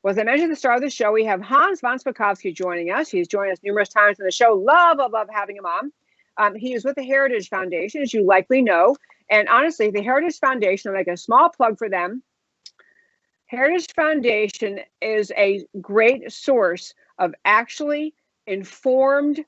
Well, as I mentioned at the start of the show, we have Hans von Spakovsky joining us. He's joined us numerous times on the show. Love having him on. He is with the Heritage Foundation, as you likely know. And honestly, the Heritage Foundation, I'll make a small plug for them. Heritage Foundation is a great source of actually informed,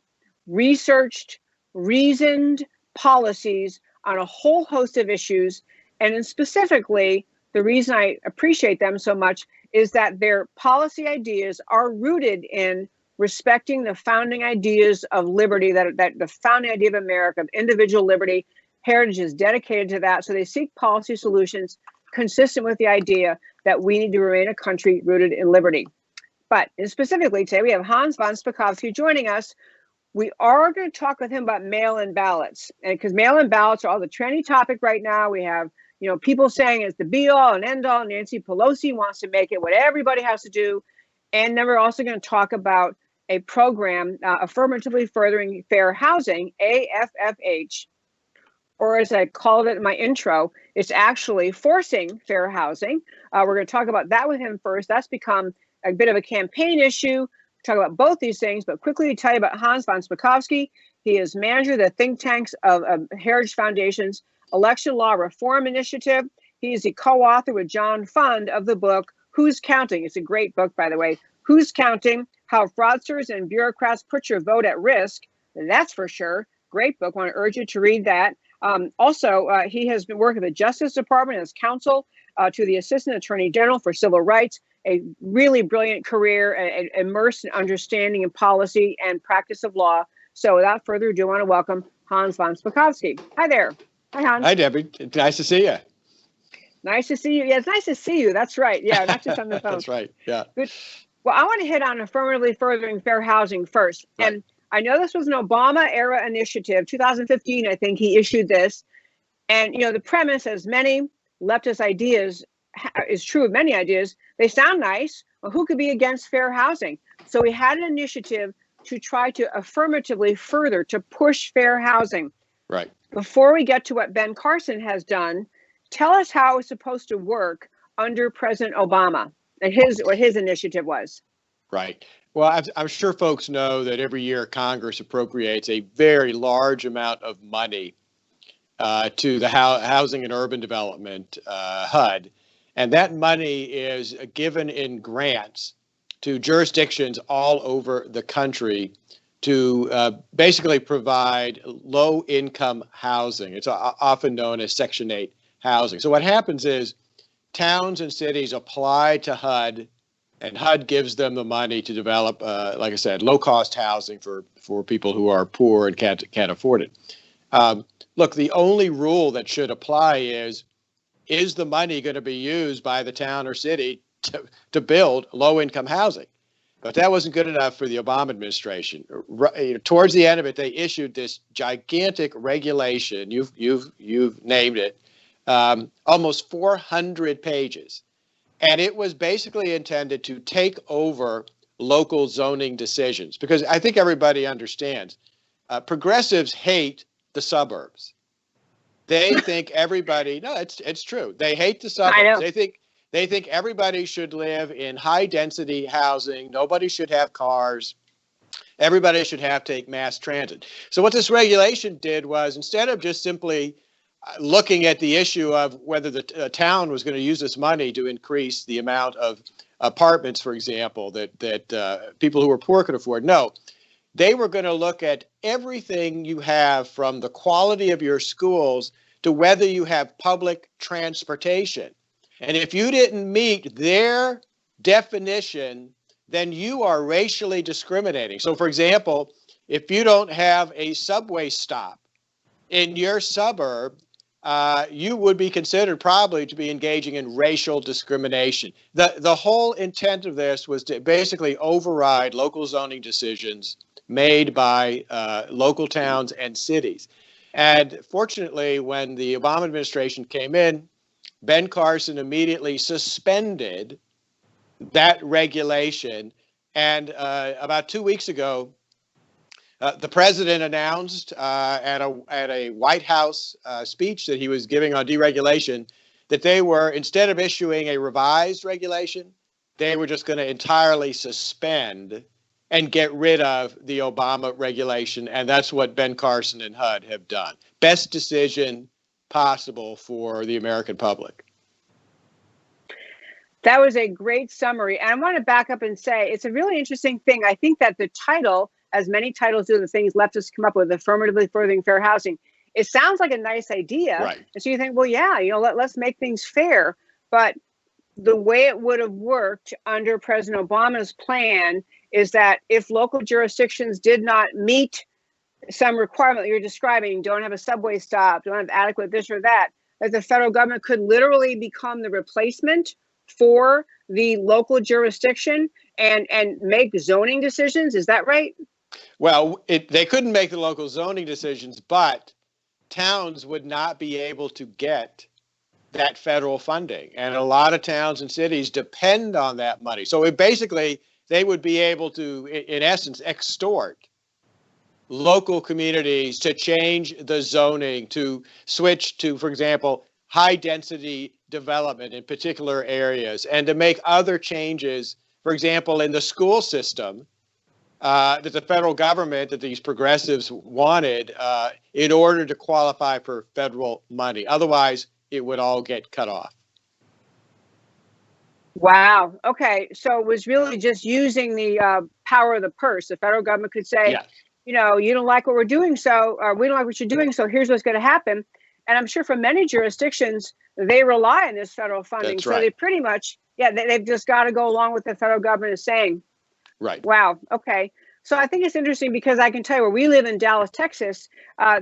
researched, reasoned policies on a whole host of issues. And specifically, the reason I appreciate them so much is that their policy ideas are rooted in respecting the founding ideas of liberty, that the founding idea of America, of individual liberty. Heritage is dedicated to that. So they seek policy solutions consistent with the idea that we need to remain a country rooted in liberty. But specifically today, we have Hans von Spakovsky joining us. We are going to talk with him about mail-in ballots, and because mail-in ballots are all the trendy topic right now. We have, people saying it's the be-all and end-all. Nancy Pelosi wants to make it what everybody has to do. And then we're also going to talk about a program, Affirmatively Furthering Fair Housing, AFFH, or as I called it in my intro, it's actually forcing fair housing. We're going to talk about that with him first. That's become a bit of a campaign issue. Talk about both these things, but quickly to tell you about Hans von Spakovsky. He is manager of the think tanks of Heritage Foundation's Election Law Reform Initiative. He is the co-author with John Fund of the book, Who's Counting? It's a great book, by the way. Who's Counting? How Fraudsters and Bureaucrats Put Your Vote at Risk. That's for sure. Great book. I want to urge you to read that. Also, he has been working with the Justice Department as counsel to the Assistant Attorney General for Civil Rights, a really brilliant career, immersed in understanding and policy and practice of law. So without further ado, I want to welcome Hans von Spakovsky. Hi there. Hi, Hans. Hi, Debbie. It's nice to see you. Nice to see you. Yeah, it's nice to see you. That's right. Yeah, not just on the phone. That's right. Yeah. Good. Well, I want to hit on Affirmatively Furthering Fair Housing first. Right. And I know this was an Obama-era initiative. 2015, I think he issued this. And, the premise, as many leftist ideas, is true of many ideas. They sound nice. Well, who could be against fair housing? So we had an initiative to try to affirmatively further, to push fair housing. Right. Before we get to what Ben Carson has done, tell us how it was supposed to work under President Obama and what his initiative was. Right. Well, I'm sure folks know that every year Congress appropriates a very large amount of money to the Housing and Urban Development, HUD. And that money is given in grants to jurisdictions all over the country to basically provide low-income housing. It's often known as Section 8 housing. So what happens is towns and cities apply to HUD, and HUD gives them the money to develop, like I said, low-cost housing for people who are poor and can't afford it. Look, the only rule that should apply is the money going to be used by the town or city to build low-income housing? But that wasn't good enough for the Obama administration. Towards the end of it, they issued this gigantic regulation. You've named it, almost 400 pages. And it was basically intended to take over local zoning decisions, because I think everybody understands progressives hate the suburbs. They think everybody, no, it's true. They hate the suburbs. I know. They think everybody should live in high density housing. Nobody should have cars. Everybody should have to take mass transit. So what this regulation did was, instead of just simply looking at the issue of whether the town was going to use this money to increase the amount of apartments, for example, that people who were poor could afford. No, they were going to look at everything you have, from the quality of your schools to whether you have public transportation. And if you didn't meet their definition, then you are racially discriminating. So, for example, if you don't have a subway stop in your suburb, you would be considered probably to be engaging in racial discrimination. The whole intent of this was to basically override local zoning decisions made by local towns and cities. And fortunately, when the Obama administration came in, Ben Carson immediately suspended that regulation. And about 2 weeks ago, the president announced at a White House speech that he was giving on deregulation that they were, instead of issuing a revised regulation, they were just going to entirely suspend and get rid of the Obama regulation. And that's what Ben Carson and HUD have done. Best decision possible for the American public. That was a great summary. And I want to back up and say it's a really interesting thing. I think that the title, as many titles do, the things leftists come up with, affirmatively furthering fair housing, it sounds like a nice idea. Right. And so you think, well, yeah, let's make things fair. But the way it would have worked under President Obama's plan is that if local jurisdictions did not meet some requirement that you're describing, don't have a subway stop, don't have adequate this or that the federal government could literally become the replacement for the local jurisdiction and make zoning decisions. Is that right? Well, they couldn't make the local zoning decisions, but towns would not be able to get that federal funding. And a lot of towns and cities depend on that money. So basically, they would be able to, in essence, extort local communities to change the zoning, to switch to, for example, high density development in particular areas, and to make other changes, for example, in the school system that the federal government, that these progressives wanted in order to qualify for federal money. Otherwise, it would all get cut off. Wow. Okay. So it was really just using the power of the purse. The federal government could say, Yes. you don't like what we're doing, so we don't like what you're doing, so here's what's going to happen. And I'm sure for many jurisdictions, they rely on this federal funding. That's so right. They pretty much, they've just got to go along with the federal government is saying. Right. Wow. Okay. So I think it's interesting because I can tell you where we live in Dallas, Texas,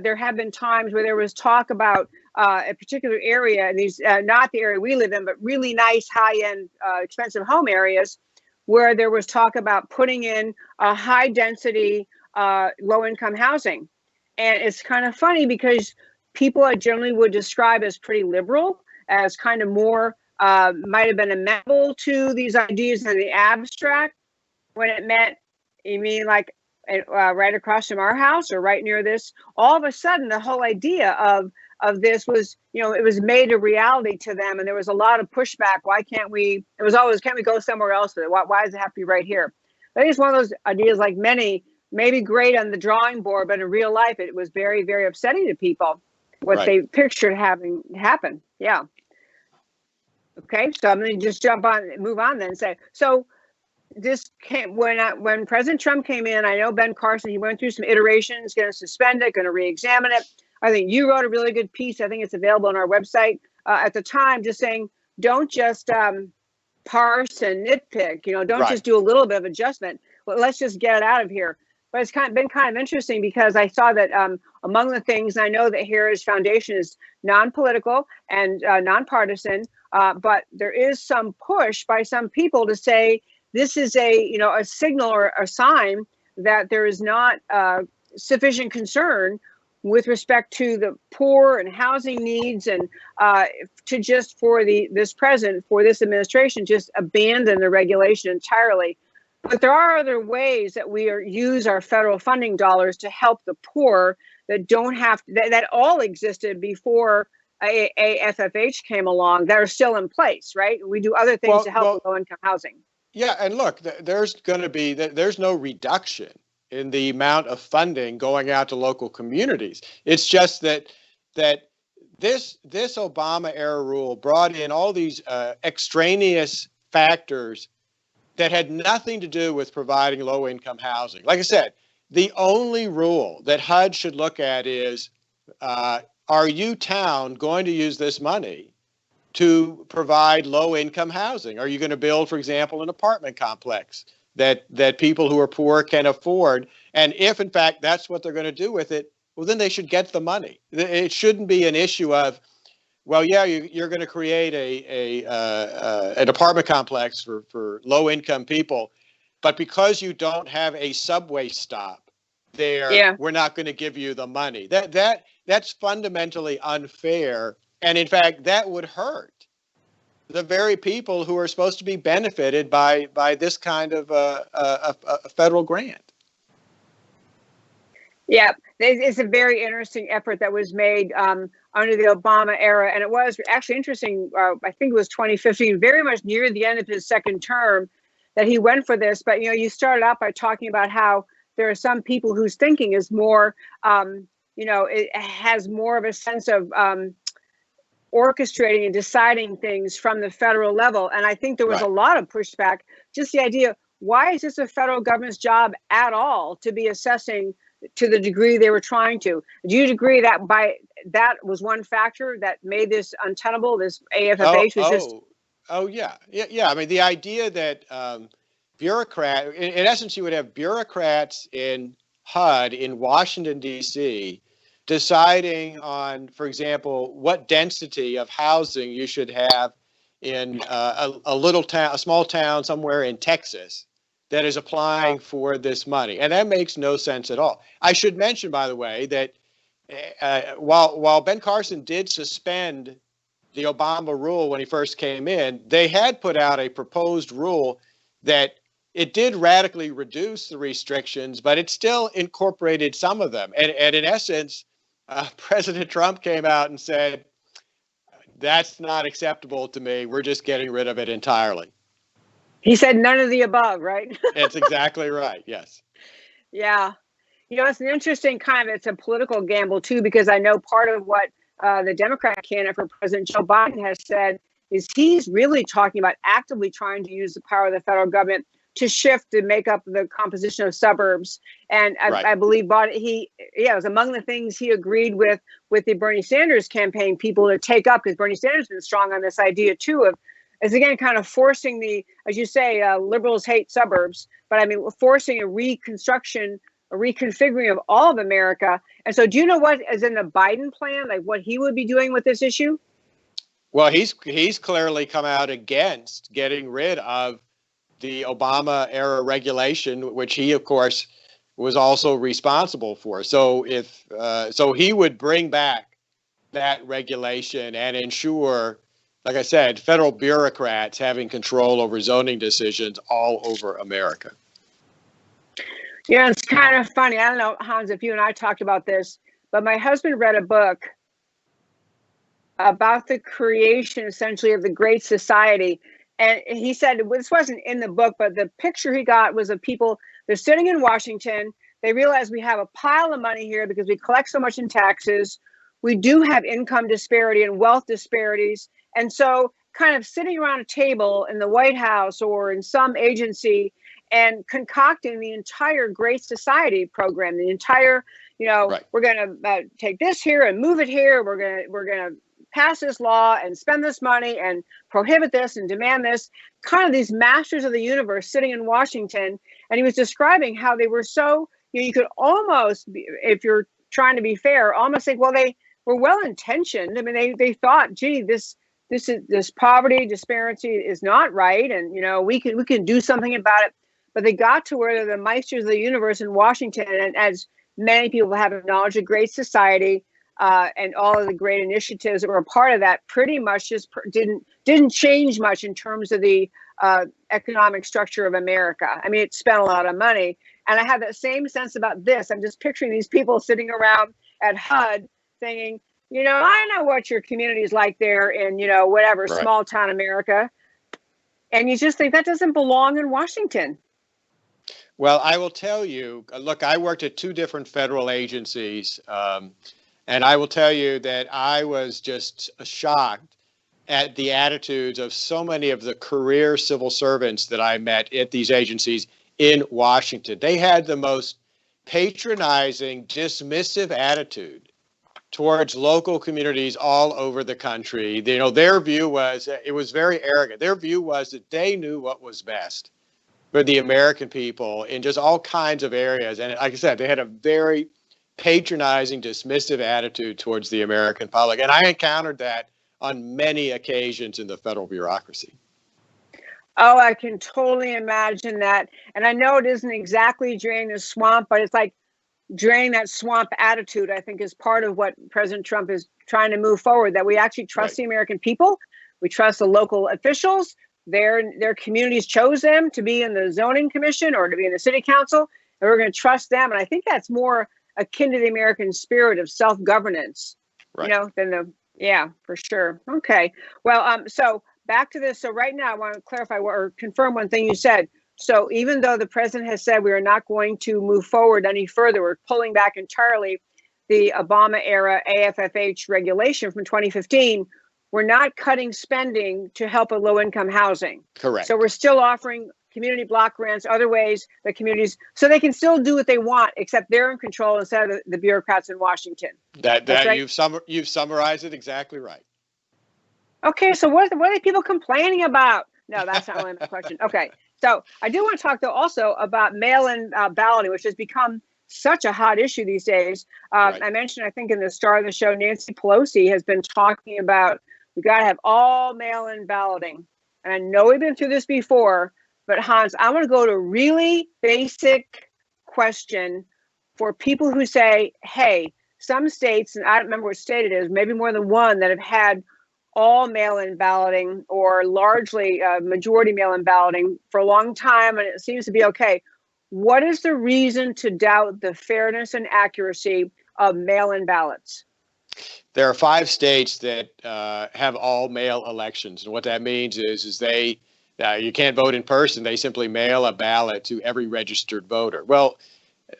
there have been times where there was talk about a particular area, and these not the area we live in, but really nice, high-end, expensive home areas, where there was talk about putting in a high-density, low-income housing. And it's kind of funny because people I generally would describe as pretty liberal, as kind of more might have been amenable to these ideas in the abstract, when it meant, you mean like right across from our house or right near this, all of a sudden the whole idea of this was, it was made a reality to them. And there was a lot of pushback. Why can't we, it was always, can't we go somewhere else with it? Why does it have to be right here? I think it's one of those ideas, like many, maybe great on the drawing board, but in real life, it was very, very upsetting to people what Right. they pictured having happen. Yeah. Okay. So I'm going to just move on then and say, so this came when President Trump came in. I know Ben Carson, he went through some iterations, going to suspend it, going to re-examine it. I think you wrote a really good piece. I think it's available on our website at the time, just saying, don't just parse and nitpick, don't Right. just do a little bit of adjustment. Well, let's just get it out of here. But it's been kind of interesting because I saw that among the things, I know that Heritage Foundation is non-political and nonpartisan, but there is some push by some people to say, this is a signal or a sign that there is not sufficient concern with respect to the poor and housing needs, and to just for this administration, just abandon the regulation entirely. But there are other ways that we use our federal funding dollars to help the poor that don't have that all existed before AFFH came along, that are still in place, right? We do other things to help with low-income housing. Yeah, and look, there's no reduction in the amount of funding going out to local communities. It's just that this Obama era rule brought in all these extraneous factors that had nothing to do with providing low income housing. Like I said, the only rule that HUD should look at is, are you town going to use this money to provide low-income housing? Are you going to build, for example, an apartment complex that people who are poor can afford? And if, in fact, that's what they're going to do with it, well, then they should get the money. It shouldn't be an issue of, well, yeah, you're going to create an apartment complex for low-income people, but because you don't have a subway stop there, we're not going to give you the money. That's fundamentally unfair. And in fact, that would hurt the very people who are supposed to be benefited by this kind of a federal grant. Yeah, it's a very interesting effort that was made under the Obama era, and it was actually interesting. I think it was 2015, very much near the end of his second term, that he went for this. But you started out by talking about how there are some people whose thinking is more, it has more of a sense of orchestrating and deciding things from the federal level. And I think there was a lot of pushback. Just the idea, why is this a federal government's job at all to be assessing to the degree they were trying to? Do you agree that that was one factor that made this untenable, this AFFH was just... Oh, yeah. I mean, the idea that in essence, you would have bureaucrats in HUD in Washington, D.C., deciding on, for example, what density of housing you should have in a little town, a small town somewhere in Texas that is applying for this money. And that makes no sense at all. I should mention, by the way, that while Ben Carson did suspend the Obama rule when he first came in, they had put out a proposed rule that it did radically reduce the restrictions, but it still incorporated some of them. And in essence, President Trump came out and said, that's not acceptable to me. We're just getting rid of it entirely. He said none of the above, right? That's exactly right. Yes. Yeah. It's an interesting it's a political gamble, too, because I know part of what the Democrat candidate for President Joe Biden has said is he's really talking about actively trying to use the power of the federal government to shift and make up the composition of suburbs. And I believe it was among the things he agreed with the Bernie Sanders campaign people to take up, because Bernie Sanders has been strong on this idea, too, is again kind of forcing as you say, liberals hate suburbs, but I mean, forcing a reconstruction, a reconfiguring of all of America. And so do you know what is in the Biden plan, like what he would be doing with this issue? Well, he's clearly come out against getting rid of the Obama era regulation, which he, of course, was also responsible for. So so he would bring back that regulation and ensure, like I said, federal bureaucrats having control over zoning decisions all over America. Yeah, it's kind of funny. I don't know, Hans, if you and I talked about this, but my husband read a book about the creation, essentially, of the Great Society. And he said, this wasn't in the book, but the picture he got was of people, they're sitting in Washington. They realize we have a pile of money here because we collect so much in taxes. We do have income disparity and wealth disparities. And so kind of sitting around a table in the White House or in some agency and concocting the entire Great Society program, the entire, we're going to take this here and move it here. We're going to pass this law and spend this money and prohibit this and demand this, kind of these masters of the universe sitting in Washington. And he was describing how they were so, you could almost, if you're trying to be fair, almost think, well, they were well-intentioned. I mean, they thought, gee, this poverty disparity is not right. And, we can do something about it. But they got to where they're the meisters of the universe in Washington. And as many people have acknowledged, a Great Society, and all of the great initiatives that were a part of that pretty much just didn't change much in terms of the economic structure of America. I mean, it spent a lot of money. And I have that same sense about this. I'm just picturing these people sitting around at HUD thinking, I know what your community is like there in, whatever, small town America. And you just think that doesn't belong in Washington. Well, I will tell you, look, I worked at two different federal agencies. And I will tell you that I was just shocked at the attitudes of so many of the career civil servants that I met at these agencies in Washington. They had the most patronizing, dismissive attitude towards local communities all over the country. Their view was, it was very arrogant. Their view was that they knew what was best for the American people in just all kinds of areas. And like I said, they had a very patronizing, dismissive attitude towards the American public. And I encountered that on many occasions in the federal bureaucracy. Oh, I can totally imagine that. And I know it isn't exactly draining the swamp, but it's like draining that swamp attitude, I think, is part of what President Trump is trying to move forward, that we actually trust the American people. We trust the local officials. Their communities chose them to be in the zoning commission or to be in the city council, and we're going to trust them. And I think that's more akin to the American spirit of self-governance, Right. Yeah, for sure. Okay. Well, so back to this. So right now, I want to clarify or confirm one thing you said. So even though the president has said we are not going to move forward any further, we're pulling back entirely the Obama era AFFH regulation from 2015. We're not cutting spending to help with low income housing. Correct. So we're still offering community block grants, other ways that communities, so they can still do what they want, except they're in control instead of the bureaucrats in Washington. That's right. You've summarized it exactly right. Okay, so what are people complaining about? No, that's not really my question. Okay, so I do want to talk though also about mail-in balloting, which has become such a hot issue these days. Right. I mentioned, I think in the start of the show, Nancy Pelosi has been talking about we got to have all mail-in balloting, and I know we've been through this before. But Hans, I want to go to a really basic question for people who say, hey, some states, and I don't remember what state it is, maybe more than one, that have had all mail-in balloting or largely majority mail-in balloting for a long time, and it seems to be okay. What is the reason to doubt the fairness and accuracy of mail-in ballots? There are 5 states that have all mail elections, and what that means is they you can't vote in person. They simply mail a ballot to every registered voter. Well,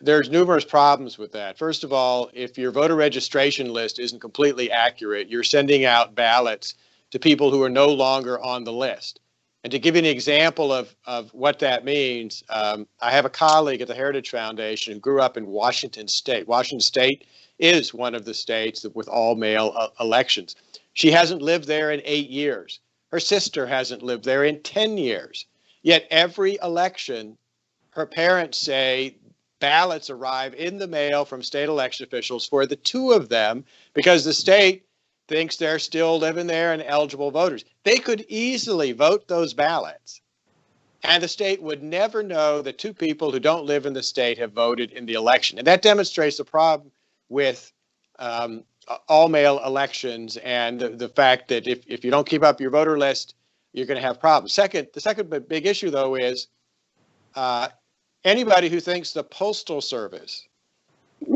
there's numerous problems with that. First of all, if your voter registration list isn't completely accurate, you're sending out ballots to people who are no longer on the list. And to give you an example of what that means, I have a colleague at the Heritage Foundation who grew up in Washington State. Washington State is one of the states with all mail elections. She hasn't lived there in 8 years. Her sister hasn't lived there in 10 years. Yet every election, her parents say ballots arrive in the mail from state election officials for the 2 of them because the state thinks they're still living there and eligible voters. They could easily vote those ballots, and the state would never know that 2 people who don't live in the state have voted in the election. And that demonstrates the problem with all mail elections and the fact that if you don't keep up your voter list, you're going to have problems. The second big issue, though, is anybody who thinks the Postal Service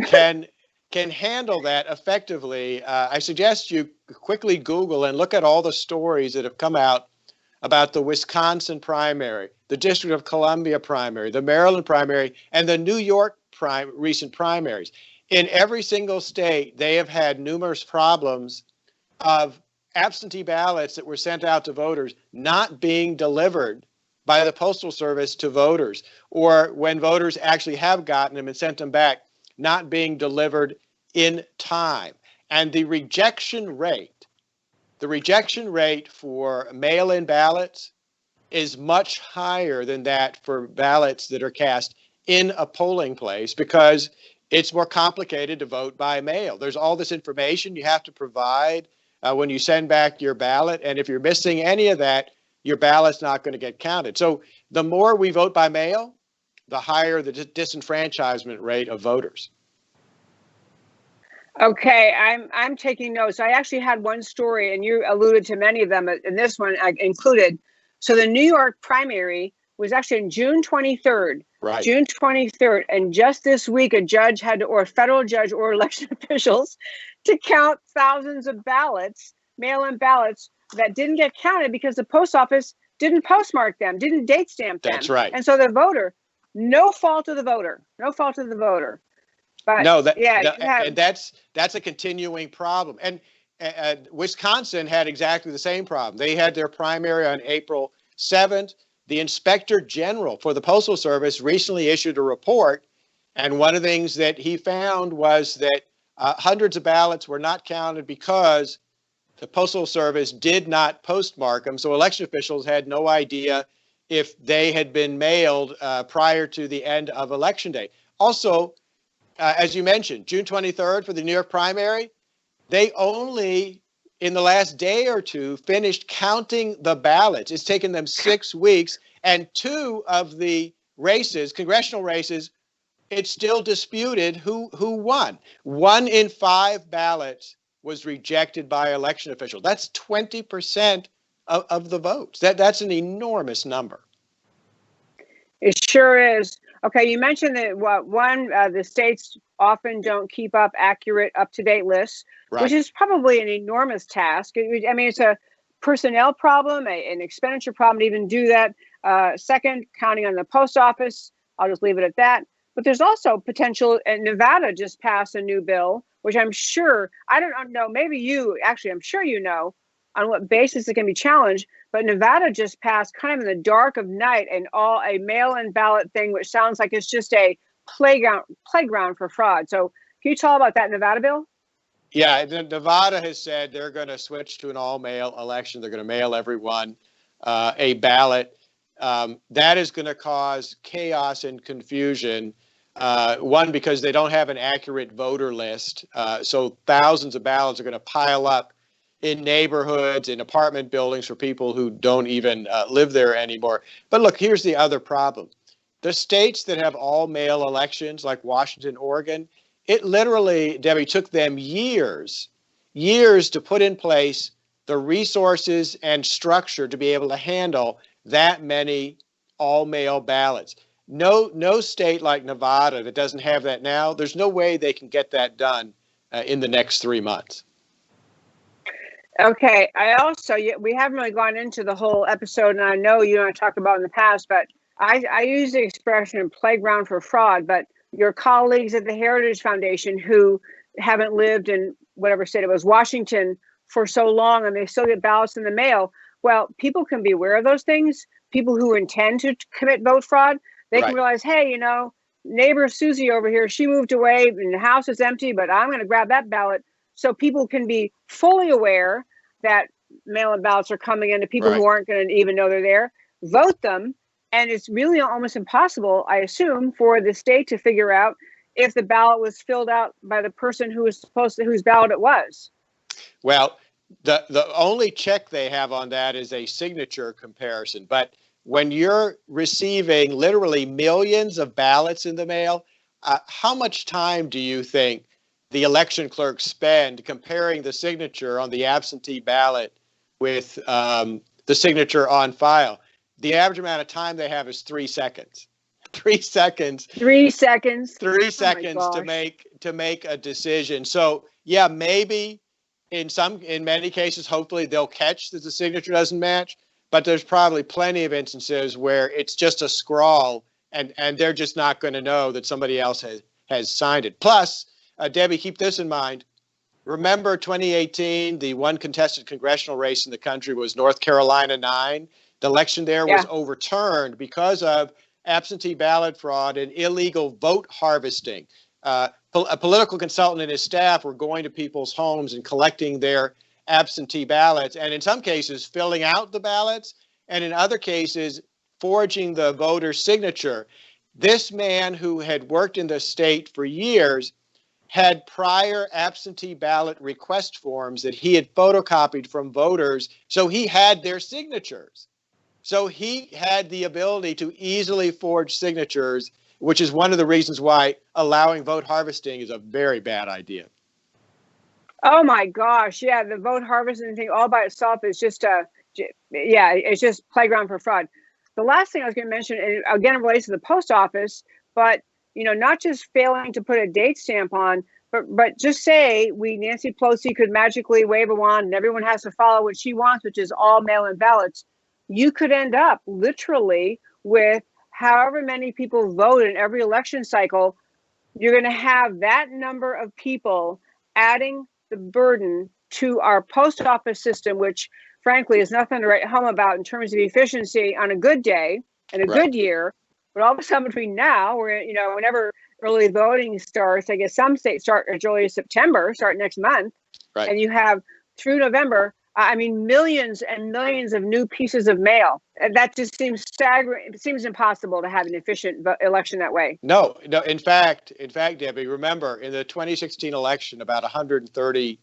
can handle that effectively, I suggest you quickly Google and look at all the stories that have come out about the Wisconsin primary, the District of Columbia primary, the Maryland primary, and the New York recent primaries. In every single state, they have had numerous problems of absentee ballots that were sent out to voters not being delivered by the Postal Service to voters, or when voters actually have gotten them and sent them back, not being delivered in time. And the rejection rate for mail-in ballots is much higher than that for ballots that are cast in a polling place because it's more complicated to vote by mail. There's all this information you have to provide when you send back your ballot. And if you're missing any of that, your ballot's not going to get counted. So the more we vote by mail, the higher the disenfranchisement rate of voters. Okay, I'm taking notes. I actually had one story, and you alluded to many of them, and this one I included. So the New York primary was actually on June 23rd. Right. June 23rd. And just this week, a judge had to, or a federal judge or election officials, to count thousands of ballots, mail-in ballots, that didn't get counted because the post office didn't postmark them, didn't date stamp them. That's right. And so the voter, no fault of the voter. But no, yeah, and that's a continuing problem. And Wisconsin had exactly the same problem. They had their primary on April 7th. The Inspector General for the Postal Service recently issued a report, and one of the things that he found was that hundreds of ballots were not counted because the Postal Service did not postmark them, so election officials had no idea if they had been mailed prior to the end of Election Day. Also, as you mentioned, June 23rd for the New York primary, they only, in the last day or two, finished counting the ballots. It's taken them 6 weeks, and 2 of the races, congressional races, it's still disputed who won. 1 in 5 ballots was rejected by election officials. That's 20% of the votes. That's an enormous number. It sure is. Okay, you mentioned that the states often don't keep up accurate, up-to-date lists, which Right. is probably an enormous task. I mean, it's a personnel problem, an expenditure problem to even do that. Second, counting on the post office. I'll just leave it at that. But there's also potential, and Nevada just passed a new bill, which I'm sure, I don't know, maybe you, actually, I'm sure you know on what basis it can be challenged. But Nevada just passed, kind of in the dark of night, and all a mail-in ballot thing, which sounds like it's just a playground for fraud. So can you tell about that Nevada bill? Yeah, Nevada has said they're going to switch to an all-mail election. They're going to mail everyone a ballot. That is going to cause chaos and confusion. One, because they don't have an accurate voter list. So thousands of ballots are going to pile up in neighborhoods, in apartment buildings for people who don't even live there anymore. But look, here's the other problem. The states that have all-mail elections, like Washington, Oregon, it literally, Debbie, took them years to put in place the resources and structure to be able to handle that many all-mail ballots. No state like Nevada that doesn't have that now, there's no way they can get that done in the next 3 months. Okay, we haven't really gone into the whole episode, and I know you don't talk about in the past, but I use the expression playground for fraud, but your colleagues at the Heritage Foundation who haven't lived in whatever state it was, Washington, for so long, and they still get ballots in the mail. Well, people can be aware of those things. People who intend to commit vote fraud, they can realize, hey, neighbor Susie over here, she moved away and the house is empty, but I'm going to grab that ballot. So people can be fully aware that mail-in ballots are coming in to people who aren't going to even know they're there, vote them. And it's really almost impossible, I assume, for the state to figure out if the ballot was filled out by the person who was whose ballot it was. Well, the only check they have on that is a signature comparison. But when you're receiving literally millions of ballots in the mail, how much time do you think the election clerks spend comparing the signature on the absentee ballot with the signature on file? The average amount of time they have is 3 seconds. 3 seconds. 3 seconds. 3 seconds to make a decision. So yeah, maybe in many cases, hopefully they'll catch that the signature doesn't match. But there's probably plenty of instances where it's just a scrawl, and they're just not going to know that somebody else has signed it. Plus, Debbie, keep this in mind. Remember 2018, the one contested congressional race in the country was North Carolina 9. The election there was overturned because of absentee ballot fraud and illegal vote harvesting. A political consultant and his staff were going to people's homes and collecting their absentee ballots, and in some cases filling out the ballots, and in other cases forging the voter's signature. This man, who had worked in the state for years, had prior absentee ballot request forms that he had photocopied from voters, so he had their signatures. So he had the ability to easily forge signatures, which is one of the reasons why allowing vote harvesting is a very bad idea. Oh my gosh, yeah, the vote harvesting thing all by itself is just it's just playground for fraud. The last thing I was going to mention, and again, it relates to the post office, but not just failing to put a date stamp on, but just say Nancy Pelosi could magically wave a wand and everyone has to follow what she wants, which is all mail-in ballots. You could end up literally with however many people vote in every election cycle. You're going to have that number of people adding the burden to our post office system, which frankly is nothing to write home about in terms of efficiency on a good day and a good year. But all of a sudden between now, whenever early voting starts, I guess some states start as early as September, start next month. And you have through November, millions and millions of new pieces of mail. And that just seems staggering. It seems impossible to have an efficient election that way. No. In fact, Debbie, remember in the 2016 election, about 130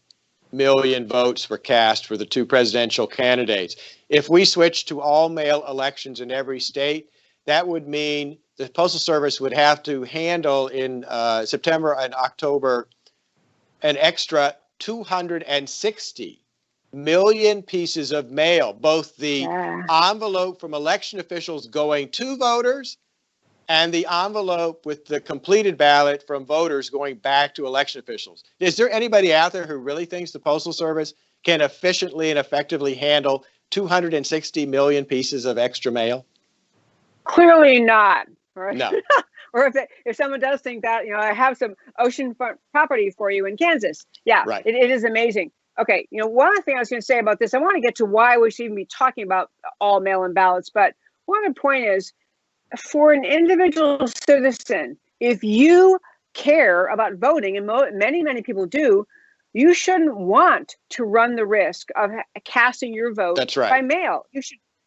million votes were cast for the two presidential candidates. If we switch to all mail elections in every state, that would mean the Postal Service would have to handle in September and October an extra 260 million pieces of mail, both the envelope from election officials going to voters and the envelope with the completed ballot from voters going back to election officials. Is there anybody out there who really thinks the Postal Service can efficiently and effectively handle 260 million pieces of extra mail? Clearly not. Right? No. Or if someone does think that, I have some oceanfront property for you in Kansas. Yeah, right. It is amazing. Okay, one other thing I was going to say about this, I want to get to why we should even be talking about all mail-in ballots. But one other point is, for an individual citizen, if you care about voting, and many, many people do, you shouldn't want to run the risk of casting your vote That's right. by mail.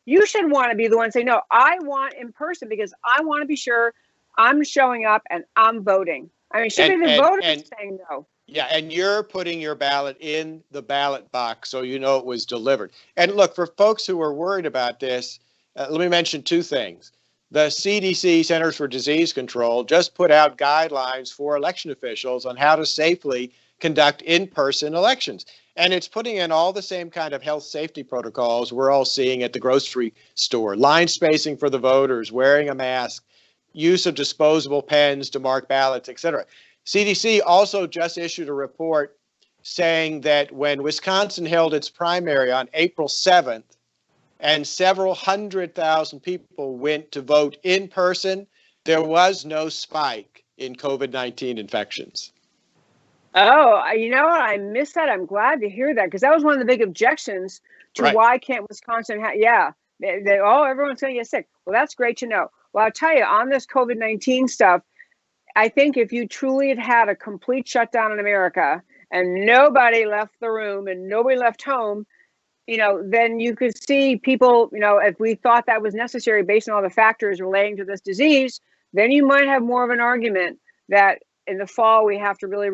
You should want to be the one saying, no, I want in person because I want to be sure I'm showing up and I'm voting. I mean, should be the voters saying no. Yeah, and you're putting your ballot in the ballot box so you know it was delivered. And look, for folks who are worried about this, let me mention two things. The CDC, Centers for Disease Control, just put out guidelines for election officials on how to safely conduct in-person elections. And it's putting in all the same kind of health safety protocols we're all seeing at the grocery store. Line spacing for the voters, wearing a mask, use of disposable pens to mark ballots, etc. CDC also just issued a report saying that when Wisconsin held its primary on April 7th, and several 100,000 people went to vote in person, there was no spike in COVID-19 infections. Oh, you know what? I missed that. I'm glad to hear that, because that was one of the big objections to why can't Wisconsin everyone's going to get sick. Well, that's great to know. Well, I'll tell you, on this COVID-19 stuff, I think if you truly had a complete shutdown in America and nobody left the room and nobody left home, then you could see people, if we thought that was necessary based on all the factors relating to this disease, then you might have more of an argument that in the fall we have to really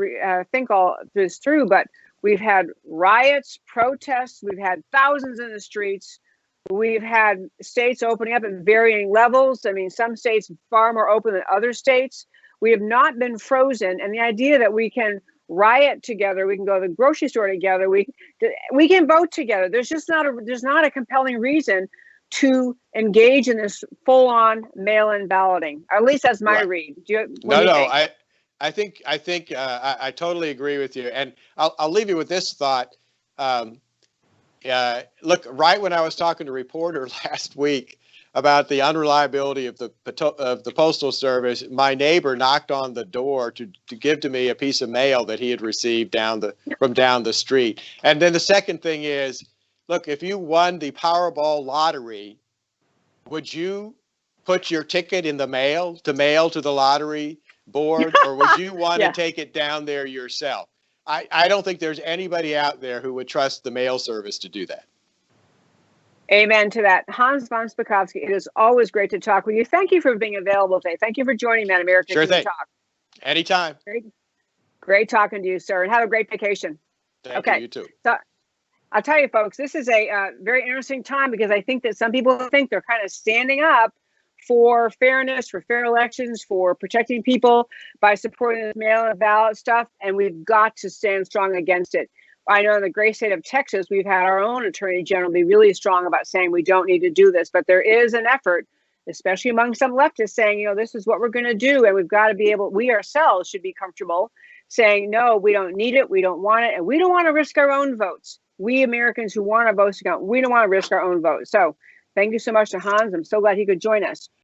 think all this through. But we've had riots, protests, we've had thousands in the streets. We've had states opening up at varying levels. I mean, some states far more open than other states. We have not been frozen. And the idea that we can riot together, we can go to the grocery store together, we can vote together. There's not a compelling reason to engage in this full-on mail-in balloting. Or at least that's my read. I think I totally agree with you. And I'll leave you with this thought. Look, right when I was talking to a reporter last week about the unreliability of the Postal Service, my neighbor knocked on the door to give to me a piece of mail that he had received from down the street. And then the second thing is, look, if you won the Powerball lottery, would you put your ticket in the mail to the lottery board, or would you want to take it down there yourself? I don't think there's anybody out there who would trust the mail service to do that. Amen to that. Hans von Spakovsky, it is always great to talk with you. Thank you for being available today. Thank you for joining me on American Sure thing. Talk. Anytime. Great talking to you, sir, and have a great vacation. Thank you. You too. So I'll tell you, folks, this is a very interesting time, because I think that some people think they're kind of standing up for fairness, for fair elections, for protecting people by supporting this mail-in ballot stuff, and we've got to stand strong against it. I know in the great state of Texas, we've had our own attorney general be really strong about saying we don't need to do this, but there is an effort, especially among some leftists, saying, this is what we're going to do, and we've got to be able, we ourselves should be comfortable saying, no, we don't need it, we don't want it, and we don't want to risk our own votes. We Americans who want our votes to count, we don't want to risk our own votes. So thank you so much to Hans. I'm so glad he could join us.